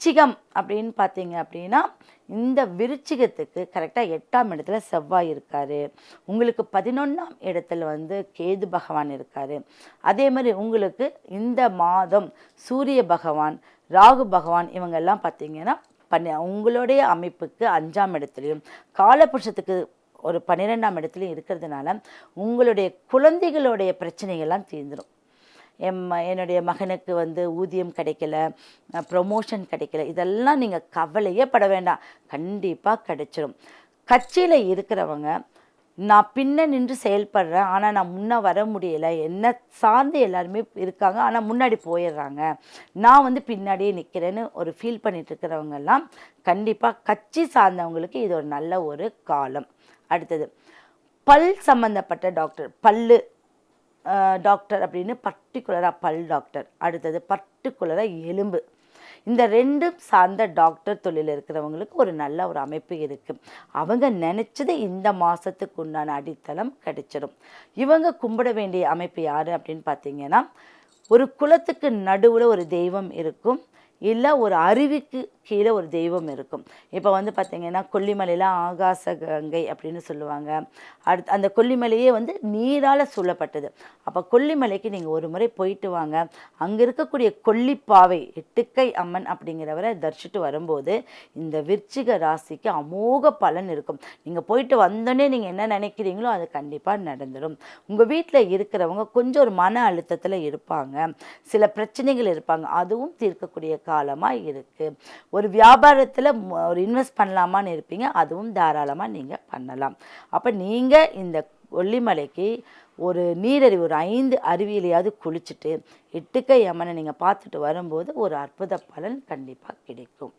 விருச்சிகம் அப்படின்னு பார்த்தீங்க அப்படின்னா, இந்த விருச்சிகத்துக்கு கரெக்டாக 8ஆம் இடத்துல செவ்வாய் இருக்கார். உங்களுக்கு 11ஆம் இடத்துல வந்து கேது பகவான் இருக்கார். அதே மாதிரி உங்களுக்கு இந்த மாதம் சூரிய பகவான், ராகு பகவான் இவங்கெல்லாம் பார்த்தீங்கன்னா உங்களுடைய அமைப்புக்கு 5ஆம் இடத்துலையும், காலபுருஷத்துக்கு ஒரு 12ஆம் இடத்துலையும் இருக்கிறதுனால உங்களுடைய குழந்தைகளுடைய பிரச்சனைகள்லாம் தீர்ந்துடும். என்னுடைய மகனுக்கு வந்து ஊதியம் கிடைக்கல, ப்ரொமோஷன் கிடைக்கல, இதெல்லாம் நீங்கள் கவலையே பட வேண்டாம், கண்டிப்பாக கிடைச்சிடும். கட்சியில் இருக்கிறவங்க நான் பின்ன நின்று செயல்படுறேன், ஆனால் நான் முன்னே வர முடியலை, என்னை சார்ந்து எல்லாருமே இருக்காங்க, ஆனால் முன்னாடி போயிடுறாங்க, நான் வந்து பின்னாடியே நிற்கிறேன்னு ஒரு ஃபீல் பண்ணிட்டு இருக்கிறவங்கெல்லாம் கண்டிப்பாக கட்சி சார்ந்தவங்களுக்கு இது ஒரு நல்ல ஒரு காலம். அடுத்தது பல் சம்மந்தப்பட்ட டாக்டர், பல்லு டாக்டர் அப்படின்னு பர்டிகுலராக பல் டாக்டர், அடுத்தது பர்டிகுலராக எலும்பு, இந்த ரெண்டும் சார்ந்த டாக்டர் தொழில் இருக்கிறவங்களுக்கு ஒரு நல்ல ஒரு அமைப்பு இருக்குது. அவங்க நினச்சது இந்த மாதத்துக்கு உண்டான அடித்தளம் கிடைச்சிடும். இவங்க கும்பிட வேண்டிய அமைப்பு யார் அப்படின்னு பார்த்தீங்கன்னா, ஒரு குலத்துக்கு நடுவில் ஒரு தெய்வம் இருக்கும், இல்லை ஒரு அருவிக்கு கீழே ஒரு தெய்வம் இருக்கும். இப்போ வந்து பார்த்திங்கன்னா கொல்லிமலையில் ஆகாச கங்கை அப்படின்னு சொல்லுவாங்க. அடுத்து அந்த கொல்லிமலையே வந்து நீரால் சூழப்பட்டது. அப்போ கொல்லிமலைக்கு நீங்கள் ஒரு முறை போயிட்டு வாங்க. அங்கே இருக்கக்கூடிய கொல்லிப்பாவை எட்டுக்கை அம்மன் அப்படிங்கிறவரை தரிசிட்டு வரும்போது இந்த விருச்சிக ராசிக்கு அமோக பலன் இருக்கும். நீங்கள் போயிட்டு வந்தோடனே நீங்கள் என்ன நினைக்கிறீங்களோ அது கண்டிப்பாக நடந்துடும். உங்கள் வீட்டில் இருக்கிறவங்க கொஞ்சம் ஒரு மன அழுத்தத்தில் இருப்பாங்க, சில பிரச்சனைகள் இருப்பாங்க, அதுவும் தீர்க்கக்கூடிய காலமாக இருக்குது. ஒரு வியாபாரத்தில் ஒரு இன்வெஸ்ட் பண்ணலாமான்னு இருப்பீங்க, அதுவும் தாராளமாக நீங்கள் பண்ணலாம். அப்போ நீங்கள் இந்த கொல்லிமலைக்கு ஒரு நீரருவி, ஒரு 5 அருவியிலையாவது குளிச்சுட்டு எட்டுக்கை அம்மனை நீங்கள் பார்த்துட்டு வரும்போது ஒரு அற்புத பலன் கண்டிப்பாக கிடைக்கும்.